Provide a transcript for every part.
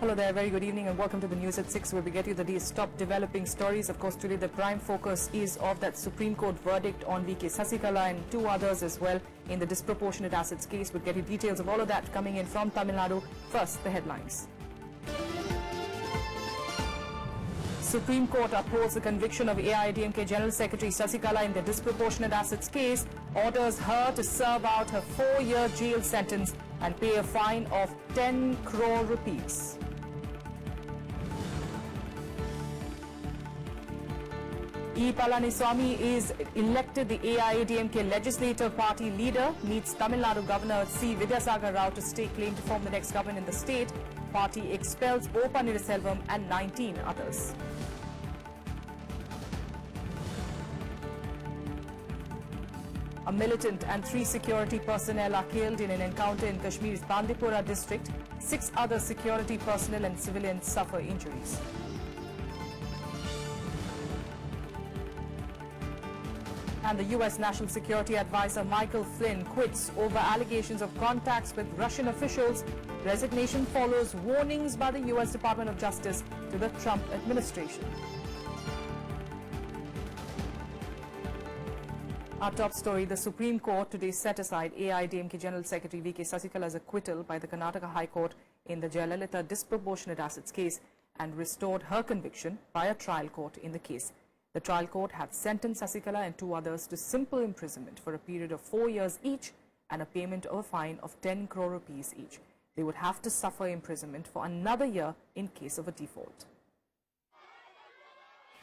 Hello there, very good evening and welcome to the news at 6 where we get you the day's top developing stories. Of course, today the prime focus is of that Supreme Court verdict on VK Sasikala and two others as well in the disproportionate assets case. We'll get you details of all of that coming in from Tamil Nadu. First, the headlines. Supreme Court upholds the conviction of AIADMK General Secretary Sasikala in the disproportionate assets case, orders her to serve out her 4-year jail sentence and pay a fine of 10 crore rupees. Palaniswamy is elected the AIADMK legislature party leader, meets Tamil Nadu Governor C. Vidyasagar to stake claim to form the next government in the state. Party expels Paneerselvam and 19 others. A militant and 3 security personnel are killed in an encounter in Kashmir's Bandipora district. 6 other security personnel and civilians suffer injuries. And the U.S. National Security Advisor Michael Flynn quits over allegations of contacts with Russian officials. Resignation follows warnings by the U.S. Department of Justice to the Trump administration. Our top story, the Supreme Court today set aside AIADMK General Secretary VK Sasikala's acquittal by the Karnataka High Court in the Jayalalitha disproportionate assets case and restored her conviction by a trial court in the case. The trial court had sentenced Sasikala and 2 others to simple imprisonment for a period of 4 years each and a payment of a fine of 10 crore rupees each. They would have to suffer imprisonment for another year in case of a default.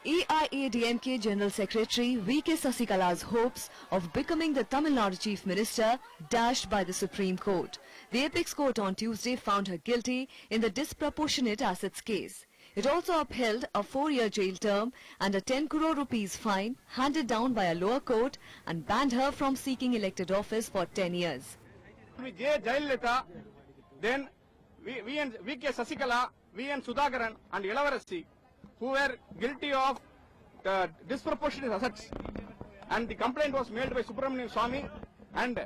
AIADMK General Secretary VK Sasikala's hopes of becoming the Tamil Nadu Chief Minister dashed by the Supreme Court. The Apex Court on Tuesday found her guilty in the disproportionate assets case. It also upheld a 4-year jail term and a 10 crore rupees fine handed down by a lower court and banned her from seeking elected office for 10 years. Then we and VK Sasikala, we and Sudhakaran and Ilavarasi, who were guilty of disproportionate assets, and the complaint was made by Subramanian, and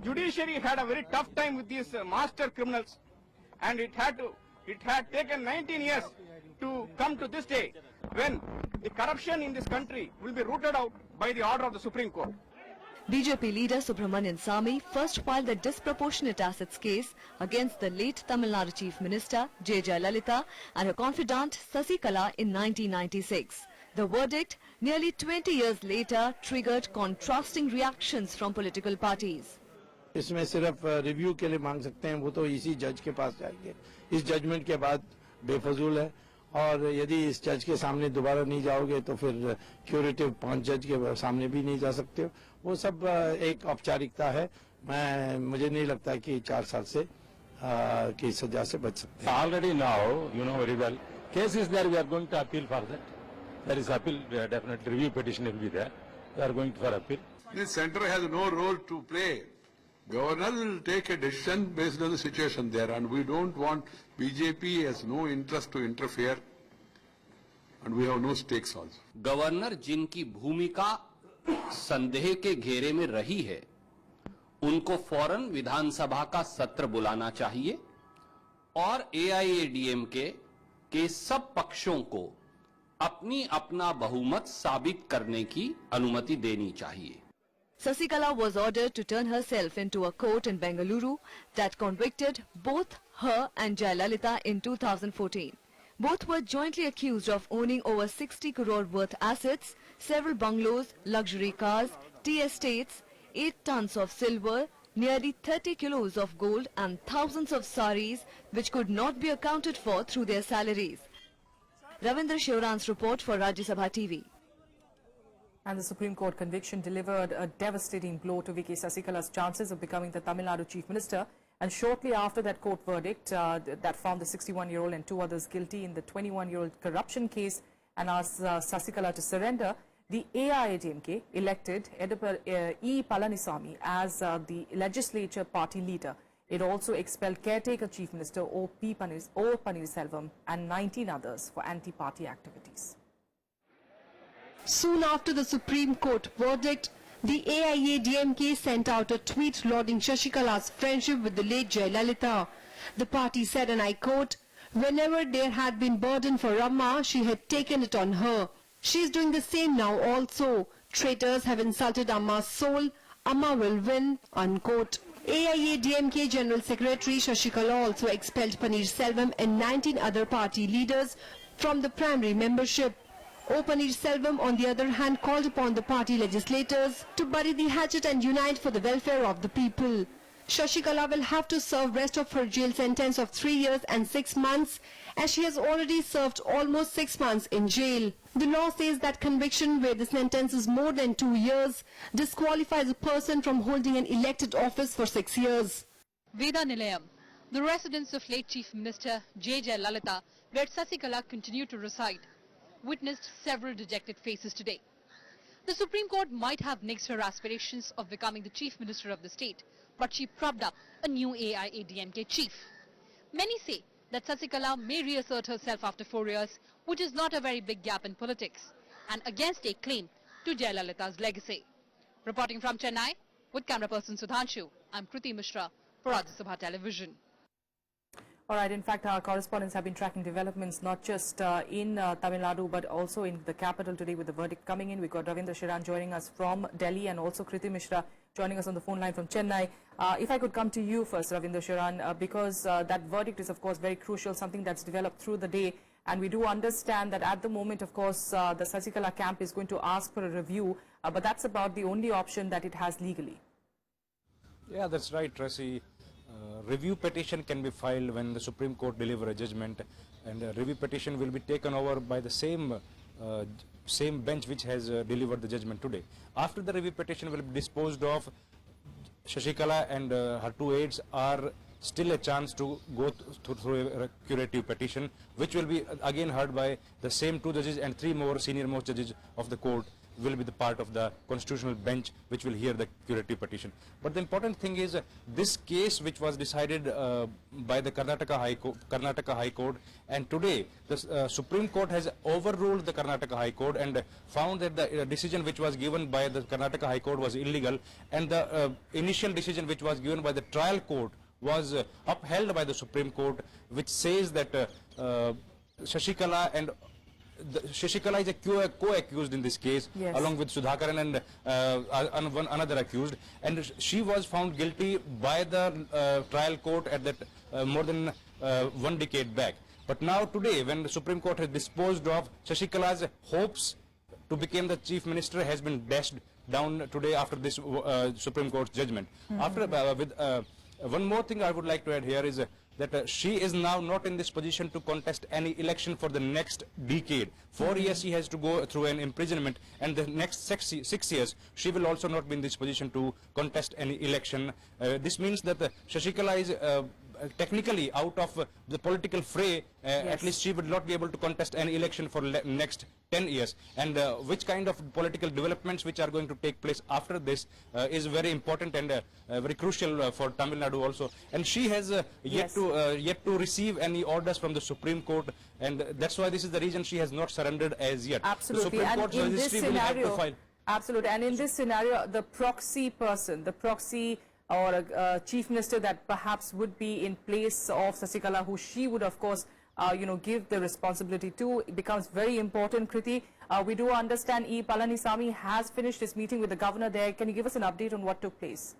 judiciary had a very tough time with these master criminals, and it had taken 19 years to come to this day when the corruption in this country will be rooted out by the order of the Supreme Court. BJP leader Subramanian first filed the disproportionate assets case against the late Tamil Nadu Chief Minister J. Jayalalitha and her confidant Sasikala in 1996. The verdict, nearly 20 years later, triggered contrasting reactions from political parties. इसमें सिर्फ review के लिए मांग सकते हैं, वो तो इसी जज के पास जाएंगे. इस जजमेंट के बाद बेफजूल है और यदि इस जज के सामने दोबारा नहीं जाओगे तो फिर क्यूरेटिव 5 जज के सामने भी नहीं जा सकते हो. वो सब एक औपचारिकता है. मुझे नहीं लगता कि 4 साल से की सजा से बच सकते हैं. Already now, you know very well, case is there. We are going to appeal for that. There is appeal, definitely review petition will be there. We are going for appeal. The centre has no role to play. Governor will take a decision based on the situation there, and we don't want BJP has no interest to interfere, and we have no stakes also. Governor जिनकी भूमिका संदेह के घेरे में रही है, उनको फौरन विधानसभा का सत्र बुलाना चाहिए और AIADMK के सब पक्षों को अपनी अपना बहुमत साबित करने की अनुमति देनी चाहिए. Sasikala was ordered to turn herself into a court in Bengaluru that convicted both her and Jayalalitha in 2014. Both were jointly accused of owning over 60 crore worth assets, several bungalows, luxury cars, tea estates, 8 tons of silver, nearly 30 kilos of gold and thousands of saris which could not be accounted for through their salaries. Ravindra Shivran's report for Rajya Sabha TV. And the Supreme Court conviction delivered a devastating blow to VK Sasikala's chances of becoming the Tamil Nadu Chief Minister. And shortly after that court verdict that found the 61-year-old and 2 others guilty in the 21-year-old corruption case and asked Sasikala to surrender, the AIADMK elected E. Palaniswamy as the legislature party leader. It also expelled caretaker Chief Minister O. Paneerselvam and 19 others for anti-party activities. Soon after the Supreme Court verdict, the AIADMK sent out a tweet lauding Sasikala's friendship with the late Jayalalitha. The party said, and I quote, Whenever there had been burden for Amma, she had taken it on her. She is doing the same now also. Traitors have insulted Amma's soul. Amma will win, unquote. AIADMK General Secretary Sasikala also expelled Paneerselvam and 19 other party leaders from the primary membership. Paneerselvam, on the other hand, called upon the party legislators to bury the hatchet and unite for the welfare of the people. Sasikala will have to serve rest of her jail sentence of 3 years and 6 months, as she has already served almost 6 months in jail. The law says that conviction where the sentence is more than 2 years disqualifies a person from holding an elected office for 6 years. Veda Nilayam, the residence of late Chief Minister J. Lalita, where Sasikala continued to reside, witnessed several dejected faces today. The Supreme Court might have nixed her aspirations of becoming the Chief Minister of the state, but she propped up a new AIADMK chief. Many say that Sasikala may reassert herself after 4 years, which is not a very big gap in politics, and against a claim to Jayalalitha's legacy. Reporting from Chennai, with camera person Sudhanshu, I'm Kriti Mishra for Rajya Sabha Television. All right. In fact, our correspondents have been tracking developments not just in Tamil Nadu but also in the capital today with the verdict coming in. We've got Ravindra Shiran joining us from Delhi and also Kriti Mishra joining us on the phone line from Chennai. If I could come to you first, Ravindra Shiran, because that verdict is, of course, very crucial, something that's developed through the day. And we do understand that at the moment, of course, the Sasikala camp is going to ask for a review, but that's about the only option that it has legally. Yeah, that's right, Tracy. Review petition can be filed when the Supreme Court deliver a judgment, and a review petition will be taken over by the same bench which has delivered the judgment today. After the review petition will be disposed of, Sasikala and her two aides are still a chance to go through a curative petition, which will be again heard by the same two judges, and 3 more senior most judges of the court will be the part of the constitutional bench which will hear the curative petition. But the important thing is this case which was decided by the Karnataka High Court, and today the Supreme Court has overruled the Karnataka High Court and found that the decision which was given by the Karnataka High Court was illegal, and the initial decision which was given by the trial court was upheld by the Supreme Court, which says that Sasikala is a co-accused in this case, yes, along with Sudhakaran and one another accused, and she was found guilty by the trial court at that more than 1 decade back. But now today, when the Supreme Court has disposed of Sasikala's hopes to become the chief minister, has been dashed down today after this Supreme Court's judgment. After one more thing I would like to add here is that she is now not in this position to contest any election for the next decade. 4 years she has to go through an imprisonment, and the next 6 years she will also not be in this position to contest any election. This means that Sasikala is technically out of the political fray. Yes. At least she would not be able to contest any election for next 10 years. And which kind of political developments which are going to take place after this is very important and very crucial for Tamil Nadu also. And she has yet to receive any orders from the Supreme Court, and that's why this is the reason she has not surrendered as yet. Absolutely. The Supreme Court's registry will have to file. Absolutely. And in this scenario, the proxy person, the proxy or a chief minister that perhaps would be in place of Sasikala, who she would, of course, give the responsibility to, it becomes very important, Kriti. We do understand Palaniswamy has finished his meeting with the governor there. Can you give us an update on what took place?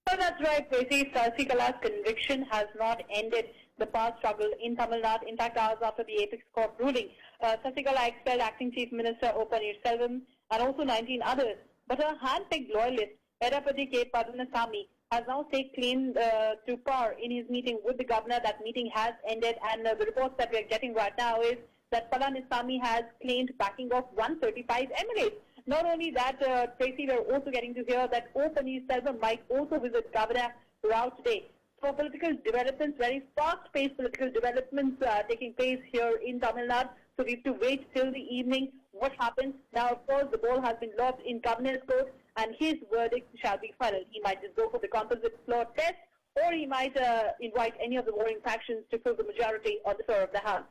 So that's right, Tracy. Sasikala's conviction has not ended the past struggle in Tamil Nadu. In fact, hours after the apex court ruling, Sasikala expelled acting Chief Minister Paneerselvam and also 19 others. But her hand-picked loyalist, Edapati K. Palaniswamy, has now taken claim to power in his meeting with the governor. That meeting has ended, and the reports that we are getting right now is that Palaniswamy has claimed backing of 135 MLAs. Not only that, Tracy, we are also getting to hear that Paneerselvam might also visit Governor throughout today. For political developments, very fast-paced political developments taking place here in Tamil Nadu. So we have to wait till the evening what happens. Now, of course, the ball has been lobbed in Governor's Court, and his verdict shall be final. He might just go for the composite floor test, or he might invite any of the warring factions to fill the majority on the floor of the House.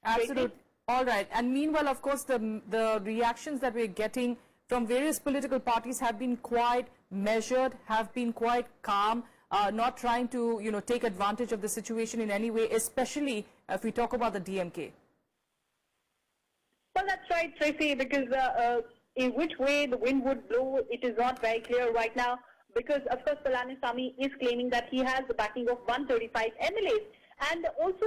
Absolutely. All right. And meanwhile, of course, the reactions that we're getting from various political parties have been quite measured, have been quite calm. not trying to, take advantage of the situation in any way, especially if we talk about the DMK? Well, that's right, Tracy, because in which way the wind would blow, it is not very clear right now, because, of course, Palaniswamy is claiming that he has the backing of 135 MLAs. And also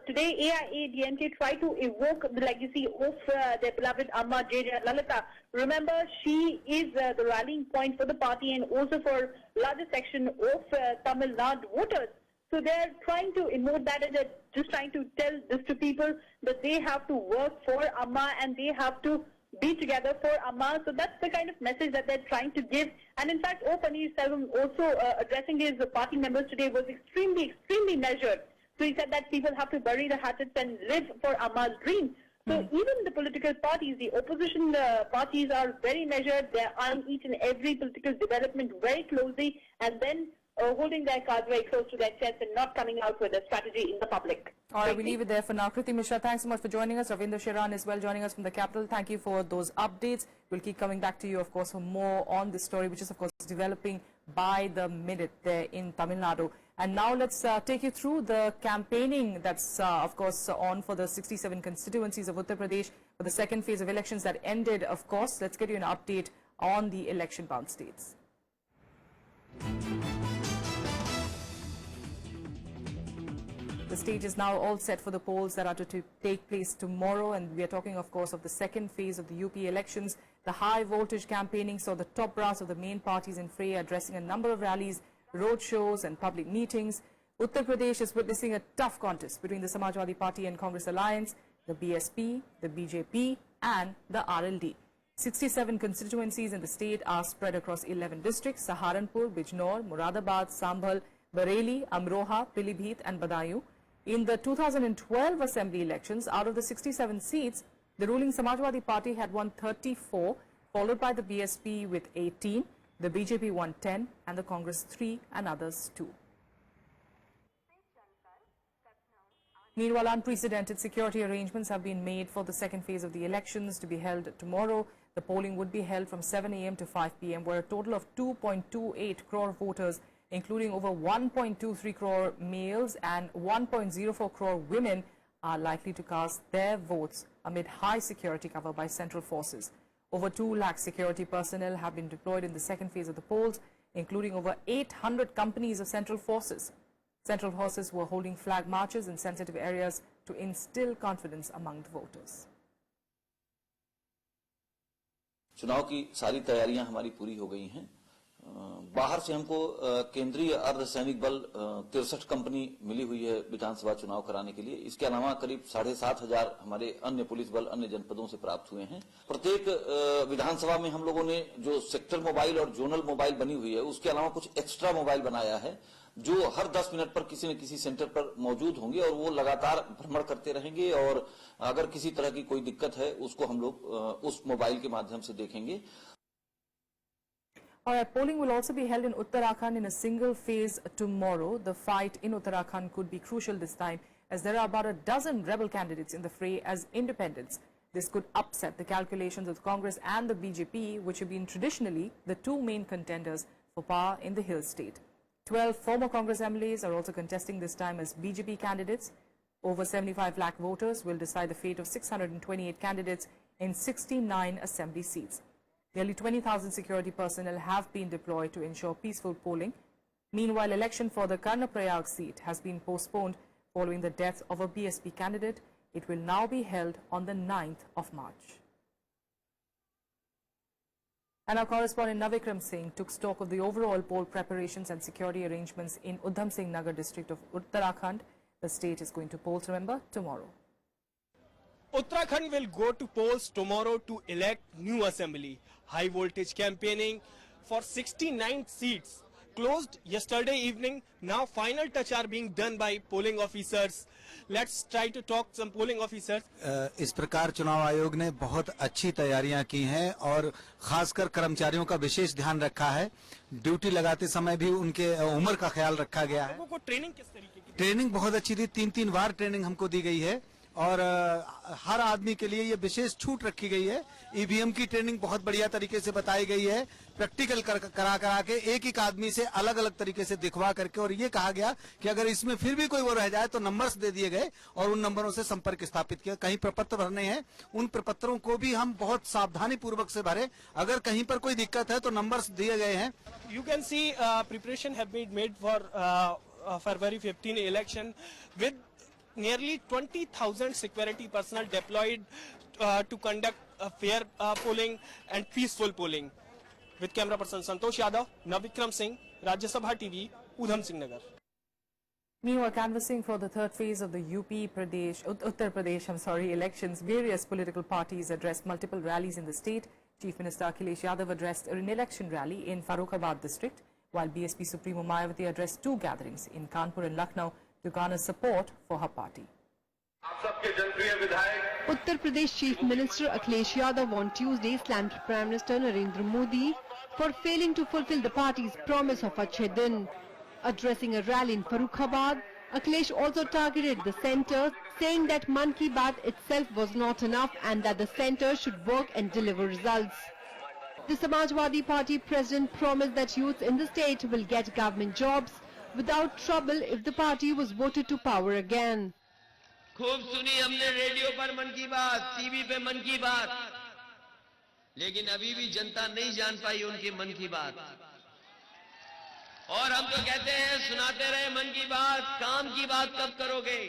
today, AIADMK tried to evoke the legacy of their beloved Amma Lalita. Remember, she is the rallying point for the party and also for larger section of Tamil Nadu voters. So they're trying to emote that, and they're just trying to tell this to people that they have to work for Amma and they have to be together for Amma. So that's the kind of message that they're trying to give. And in fact, Paneerselvam also addressing his party members today was extremely measured. So he said that people have to bury the hatchets and live for Amma's dream. So even the political parties, the opposition parties are very measured. They're eyeing each and every political development very closely and then holding their cards very close to their chest and not coming out with a strategy in the public. All right, we leave it there for now. Kriti Mishra, thanks so much for joining us. Ravinder Shiran as well joining us from the capital. Thank you for those updates. We'll keep coming back to you, of course, for more on this story, which is, of course, developing by the minute there in Tamil Nadu. And now let's take you through the campaigning that's, of course, on for the 67 constituencies of Uttar Pradesh for the second phase of elections that ended, of course. Let's get you an update on the election-bound states. The stage is now all set for the polls that are to take place tomorrow, and we are talking, of course, of the second phase of the UP elections. The high-voltage campaigning saw the top brass of the main parties in fray, addressing a number of rallies, road shows and public meetings. Uttar Pradesh is witnessing a tough contest between the Samajwadi Party and Congress alliance, the BSP, the BJP and the RLD. 67 constituencies in the state are spread across 11 districts: Saharanpur, Bijnor, Moradabad, Sambhal, Bareilly, Amroha, Pilibhit and Badaयूं. In the 2012 assembly elections, out of the 67 seats, the ruling Samajwadi Party had won 34, followed by the BSP with 18, the BJP won 10, and the Congress 3, and others 2. Meanwhile, unprecedented security arrangements have been made for the second phase of the elections to be held tomorrow. The polling would be held from 7 a.m. to 5 p.m., where a total of 2.28 crore voters, including over 1.23 crore males and 1.04 crore women, are likely to cast their votes amid high security cover by central forces. Over 2 lakh security personnel have been deployed in the second phase of the polls, including over 800 companies of central forces. Central forces were holding flag marches in sensitive areas to instill confidence among the voters. चुनाव की सारी तैयारियां हमारी पूरी हो गई हैं। बाहर से हमको केंद्रीय अर्धसैनिक बल 63 कंपनी मिली हुई है विधानसभा चुनाव कराने के लिए। इसके अलावा करीब 7,500 हमारे अन्य पुलिस बल अन्य जनपदों से प्राप्त हुए हैं। प्रत्येक विधानसभा में हम लोगों ने जो सेक्टर मोबाइल और जोनल मोबाइल बनी हुई है, उसके अलावा कुछ एक्स्ट्रा मोबाइल बनाया है जो हर 10 मिनट पर किसी न किसी सेंटर पर मौजूद होंगे और वो लगातार भ्रमण करते रहेंगे और अगर किसी तरह की कोई दिक्कत है उसको हम लोग उस मोबाइल के माध्यम से देखेंगे। All right, polling will also be held in Uttarakhand in a single phase tomorrow. The fight in Uttarakhand could be crucial this time, as there are about a dozen rebel candidates in the fray as independents. This could upset the calculations of Congress and the BJP, which have been traditionally the 2 main contenders for power in the hill state. 12 former Congress MLAs are also contesting this time as BJP candidates. Over 75 lakh voters will decide the fate of 628 candidates in 69 assembly seats. Nearly 20,000 security personnel have been deployed to ensure peaceful polling. Meanwhile, election for the Karnaprayag seat has been postponed following the death of a BSP candidate. It will now be held on the 9th of March. And our correspondent Navikram Singh took stock of the overall poll preparations and security arrangements in Udham Singh Nagar district of Uttarakhand. The state is going to polls, remember, tomorrow. Uttarakhand will go to polls tomorrow to elect new assembly. High voltage campaigning for 69 seats closed yesterday evening. Now final touch are being done by polling officers. Let's try to talk some polling officers. इस प्रकार चुनाव आयोग ने बहुत अच्छी तैयारियां की हैं और खासकर कर्मचारियों का विशेष ध्यान रखा है। ड्यूटी लगाते समय भी उनके उम्र का ख्याल रखा गया है। लोगों को ट्रेनिंग किस तरीके की? ट्रेनिंग बहुत अच्छी थी, 3-3 बार ट्रेनिंग हमको दी गई है और हर आदमी के लिए ये विशेष छूट रखी गई है। ईवीएम की ट्रेनिंग बहुत बढ़िया तरीके से बताई गई है, प्रैक्टिकल करा के एक एक आदमी से अलग अलग तरीके से दिखवा करके, और ये कहा गया कि अगर इसमें फिर भी कोई वो रह जाए तो नंबर्स दे दिए गए और उन नंबरों से संपर्क स्थापित किया। कहीं प्रपत्र भरने हैं, उन प्रपत्रों को भी हम बहुत सावधानी पूर्वक से भरे। अगर कहीं पर कोई दिक्कत है तो नंबर्स दिए गए हैं। You can see preparation have been made for February 15 election with nearly 20,000 security personnel deployed to conduct a fair polling and peaceful polling. With camera person Santosh Yadav, Navikram Singh, Rajya Sabha TV, Udham Singh Nagar. Meanwhile, canvassing for the third phase of the Uttar Pradesh elections, various political parties addressed multiple rallies in the state. Chief Minister Akhilesh Yadav addressed an election rally in Farrukhabad district, while BSP Supremo Mayawati addressed two gatherings in Kanpur and Lucknow to garner support for her party. Uttar Pradesh Chief Minister Akhilesh Yadav on Tuesday slammed Prime Minister Narendra Modi for failing to fulfill the party's promise of Achhe Din. Addressing a rally in Farrukhabad, Akhilesh also targeted the centre, saying that Mann Ki Baat itself was not enough and that the centre should work and deliver results. The Samajwadi Party president promised that youths in the state will get government jobs without trouble if the party was voted to power again. खूब सुनी हमने radio पर मन की बात, TV पे मन की बात, लेकिन अभी भी जनता नहीं जान पाई उनकी मन की बात। और हम तो कहते हैं सुनाते रहे मन की बात, काम की बात कब करोगे?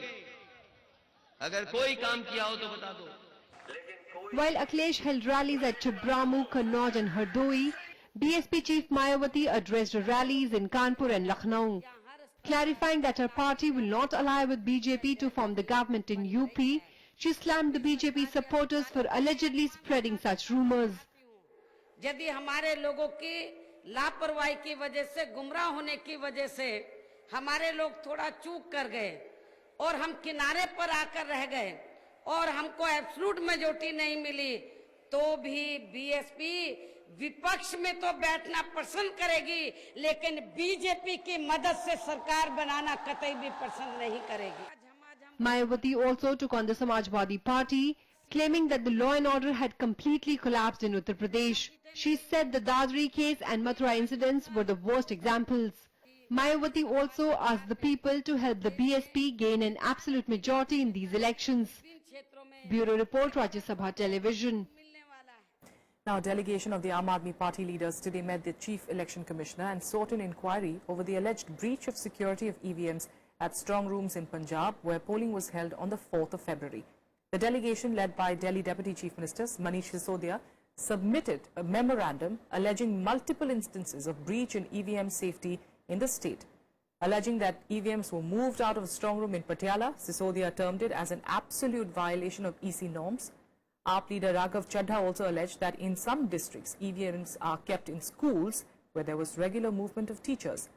अगर कोई काम किया हो तो बता दो। While Akhilesh held rallies at Chubramu, Kannauj and Hardoi, BSP Chief Mayawati addressed rallies in Kanpur and Lucknow. Clarifying that her party will not ally with BJP to form the government in UP, she slammed the BJP supporters for allegedly spreading such rumors. यदि हमारे लोगों की लापरवाही की वजह से, गुमराह होने की वजह से हमारे लोग थोड़ा चूक कर गए और हम किनारे पर आकर रह गए और हमको एब्सोल्यूट मेजॉरिटी नहीं मिली, तो भी बीएसपी विपक्ष में तो बैठना पसंद करेगी, लेकिन बीजेपी की मदद से सरकार बनाना कतई भी पसंद नहीं करेगी. Mayawati also took on the Samajwadi Party, claiming that the law and order had completely collapsed in Uttar Pradesh. She said the Dadri case and Mathura incidents were the worst examples. Mayawati also asked the people to help the BSP gain an absolute majority in these elections. Bureau Report, Rajya Sabha Television. Now, a delegation of the AIADMK party leaders today met the Chief Election Commissioner and sought an inquiry over the alleged breach of security of EVMs at strong rooms in Punjab, where polling was held on the 4th of February. The delegation, led by Delhi Deputy Chief Ministers Manish Sisodia, submitted a memorandum alleging multiple instances of breach in EVM safety in the state. Alleging that EVMs were moved out of a strong room in Patiala, Sisodia termed it as an absolute violation of EC norms. AAP leader Raghav Chadha also alleged that in some districts, EVMs are kept in schools where there was regular movement of teachers.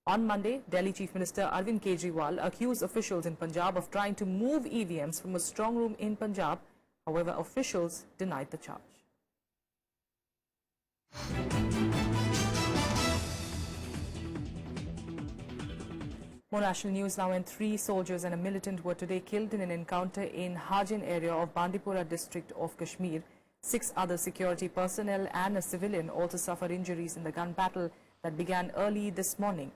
On Monday, Delhi Chief Minister Arvind Kejriwal accused officials in Punjab of trying to move EVMs from a strong room in Punjab. However, officials denied the charge. More national news now, and 3 soldiers and a militant were today killed in an encounter in Hajin area of Bandipora district of Kashmir. 6 other security personnel and a civilian also suffered injuries in the gun battle that began early this morning.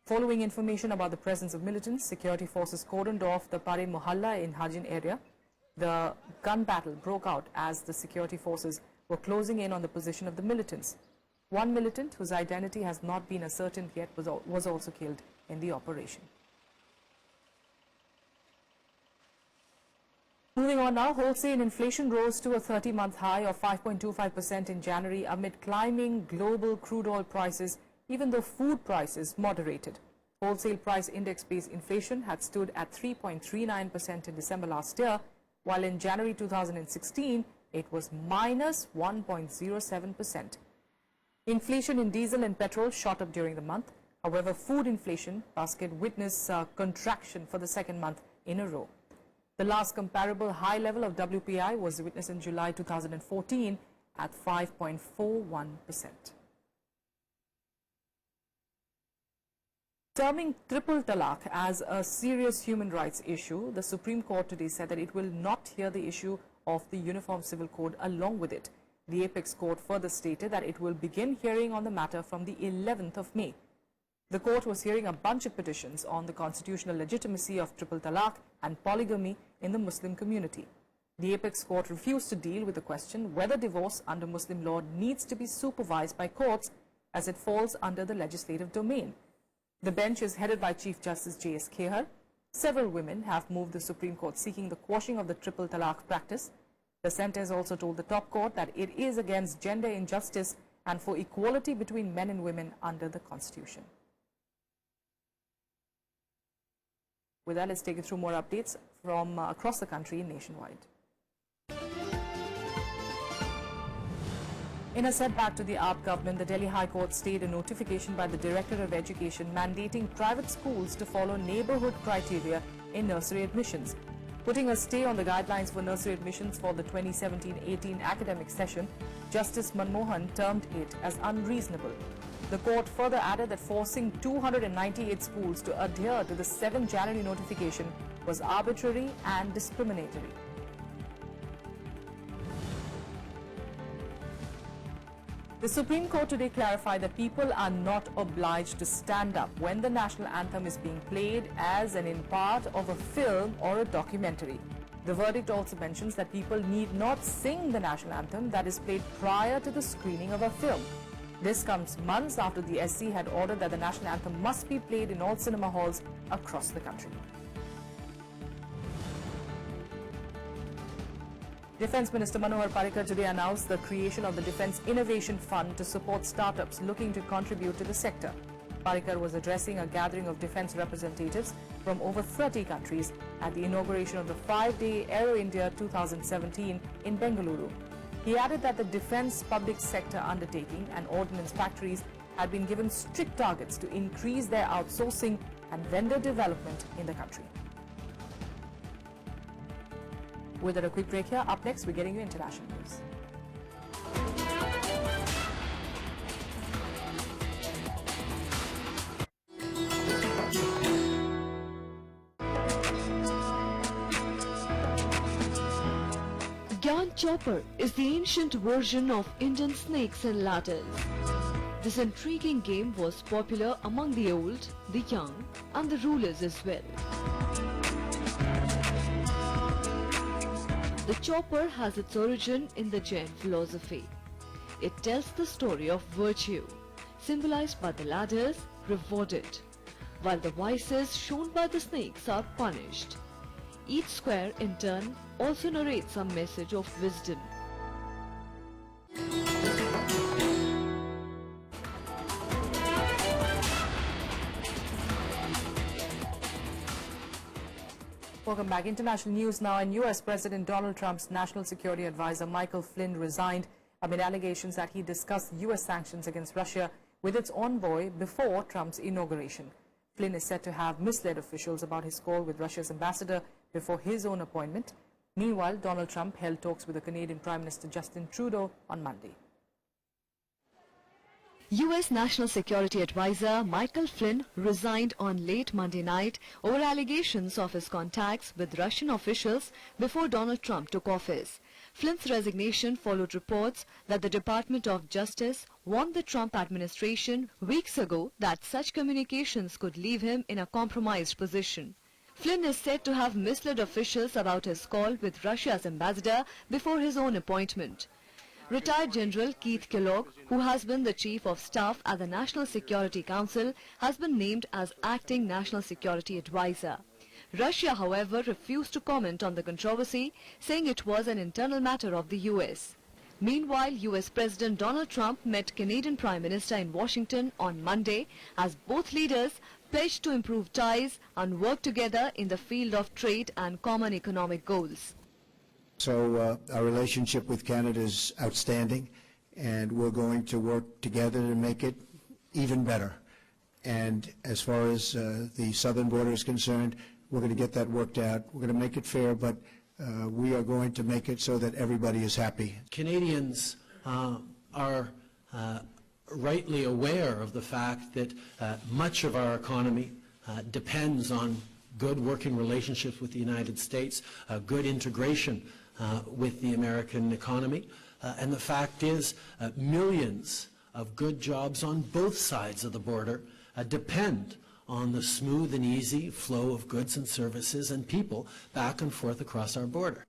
Following information about the presence of militants, security forces cordoned off the Pare Mohalla in Hajin area. The gun battle broke out as the security forces were closing in on the position of the militants. One militant, whose identity has not been ascertained yet, was also killed in the operation. Moving on now, wholesale inflation rose to a 30-month high of 5.25% in January amid climbing global crude oil prices, even though food prices moderated. Wholesale price index-based inflation had stood at 3.39% in December last year, while in January 2016, it was minus 1.07%. Inflation in diesel and petrol shot up during the month. However, food inflation basket witnessed a contraction for the second month in a row. The last comparable high level of WPI was witnessed in July 2014 at 5.41%. Terming triple talaq as a serious human rights issue, the Supreme Court today said that it will not hear the issue of the Uniform Civil Code along with it. The apex court further stated that it will begin hearing on the matter from the 11th of May. The court was hearing a bunch of petitions on the constitutional legitimacy of triple talaq and polygamy in the Muslim community. The apex court refused to deal with the question whether divorce under Muslim law needs to be supervised by courts as it falls under the legislative domain. The bench is headed by Chief Justice J.S. Khehar. Several women have moved the Supreme Court seeking the quashing of the triple talaq practice. The centre has also told the top court that it is against gender injustice and for equality between men and women under the Constitution. With that, let's take you through more updates from across the country nationwide. In a setback to the AAP government, the Delhi High Court stayed a notification by the Director of Education mandating private schools to follow neighbourhood criteria in nursery admissions. Putting a stay on the guidelines for nursery admissions for the 2017-18 academic session, Justice Manmohan termed it as unreasonable. The court further added that forcing 298 schools to adhere to the 7 January notification was arbitrary and discriminatory. The Supreme Court today clarified that people are not obliged to stand up when the national anthem is being played as an in part of a film or a documentary. The verdict also mentions that people need not sing the national anthem that is played prior to the screening of a film. This comes months after the SC had ordered that the national anthem must be played in all cinema halls across the country. Defence Minister Manohar Parrikar today announced the creation of the Defence Innovation Fund to support startups looking to contribute to the sector. Parrikar was addressing a gathering of defence representatives from over 30 countries at the inauguration of the 5-day Aero India 2017 in Bengaluru. He added that the defence public sector undertaking and ordnance factories had been given strict targets to increase their outsourcing and vendor development in the country. With a quick break here, up next we're getting you international news. Gyan Chopper is the ancient version of Indian snakes and ladders. This intriguing game was popular among the old, the young and the rulers as well. The chopper has its origin in the Jain philosophy. It tells the story of virtue, symbolized by the ladders, rewarded, while the vices shown by the snakes are punished. Each square, in turn, also narrates a message of wisdom. Welcome back. International news now. And U.S. President Donald Trump's national security advisor Michael Flynn resigned amid allegations that he discussed U.S. sanctions against Russia with its envoy before Trump's inauguration. Flynn is said to have misled officials about his call with Russia's ambassador before his own appointment. Meanwhile, Donald Trump held talks with the Canadian Prime Minister Justin Trudeau on Monday. U.S. National Security Advisor Michael Flynn resigned on late Monday night over allegations of his contacts with Russian officials before Donald Trump took office. Flynn's resignation followed reports that the Department of Justice warned the Trump administration weeks ago that such communications could leave him in a compromised position. Flynn is said to have misled officials about his call with Russia's ambassador before his own appointment. Retired General Keith Kellogg, who has been the Chief of Staff at the National Security Council, has been named as Acting National Security Advisor. Russia, however, refused to comment on the controversy, saying it was an internal matter of the U.S. Meanwhile, U.S. President Donald Trump met Canadian Prime Minister in Washington on Monday as both leaders pledged to improve ties and work together in the field of trade and common economic goals. So our relationship with Canada is outstanding, and we're going to work together to make it even better. And as far as the southern border is concerned, we're going to get that worked out. We're going to make it fair, but we are going to make it so that everybody is happy. Canadians are rightly aware of the fact that much of our economy depends on good working relationships with the United States, good integration with the American economy, and the fact is millions of good jobs on both sides of the border depend on the smooth and easy flow of goods and services and people back and forth across our border.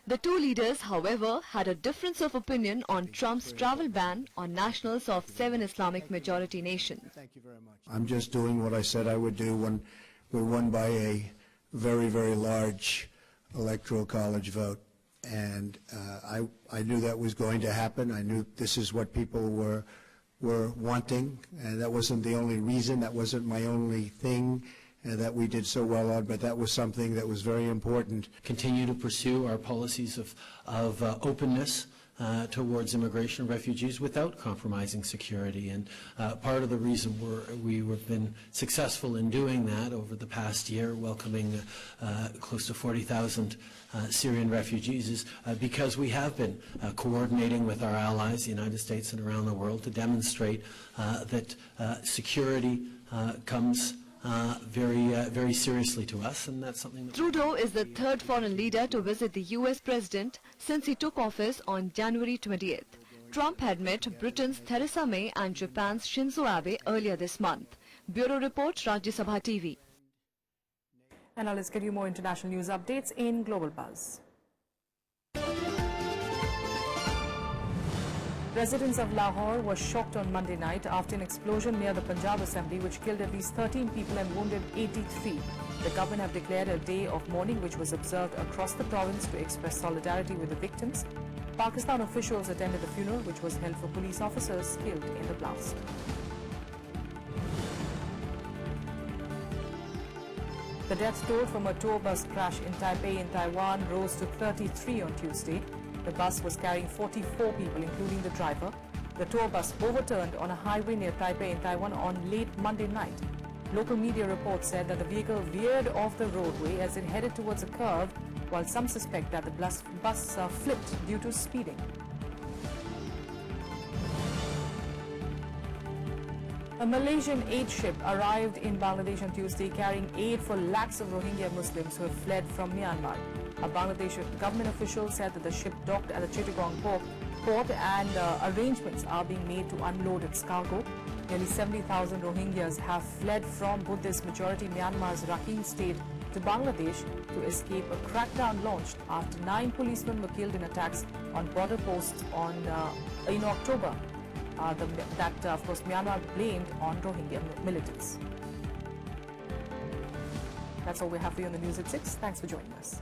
The two leaders, however, had a difference of opinion on Trump's travel ban on nationals of 7 Islamic majority nations. I'm just doing what I said I would do when we're won by a very, very large electoral college vote. And I knew that was going to happen. I knew this is what people were wanting, and that wasn't the only reason. That wasn't my only thing that we did so well on, but that was something that was very important. Continue to pursue our policies of openness towards immigration and refugees without compromising security. And part of the reason we've been successful in doing that over the past year, welcoming close to 40,000 Syrian refugees, is because we have been coordinating with our allies, the United States and around the world, to demonstrate that security comes very seriously to us, and that's something that Trudeau is the third foreign leader to visit the US president since he took office on January 20th. Trump had met Britain's Theresa May and Japan's Shinzo Abe earlier this month. Bureau Report, Rajya Sabha TV. And now let's get you more international news updates in Global Buzz. Residents of Lahore were shocked on Monday night after an explosion near the Punjab Assembly which killed at least 13 people and wounded 83. The government have declared a day of mourning which was observed across the province to express solidarity with the victims. Pakistan officials attended the funeral which was held for police officers killed in the blast. The death toll from a tour bus crash in Taipei in Taiwan rose to 33 on Tuesday. The bus was carrying 44 people, including the driver. The tour bus overturned on a highway near Taipei in Taiwan on late Monday night. Local media reports said that the vehicle veered off the roadway as it headed towards a curve, while some suspect that the bus flipped due to speeding. A Malaysian aid ship arrived in Bangladesh on Tuesday carrying aid for lakhs of Rohingya Muslims who have fled from Myanmar. A Bangladesh government official said that the ship docked at the Chittagong port and arrangements are being made to unload its cargo. Nearly 70,000 Rohingyas have fled from Buddhist majority Myanmar's Rakhine state to Bangladesh to escape a crackdown launched after 9 policemen were killed in attacks on border posts in October. That, of course, Myanmar blamed on Rohingya militants. That's all we have for you on the news at 6. Thanks for joining us.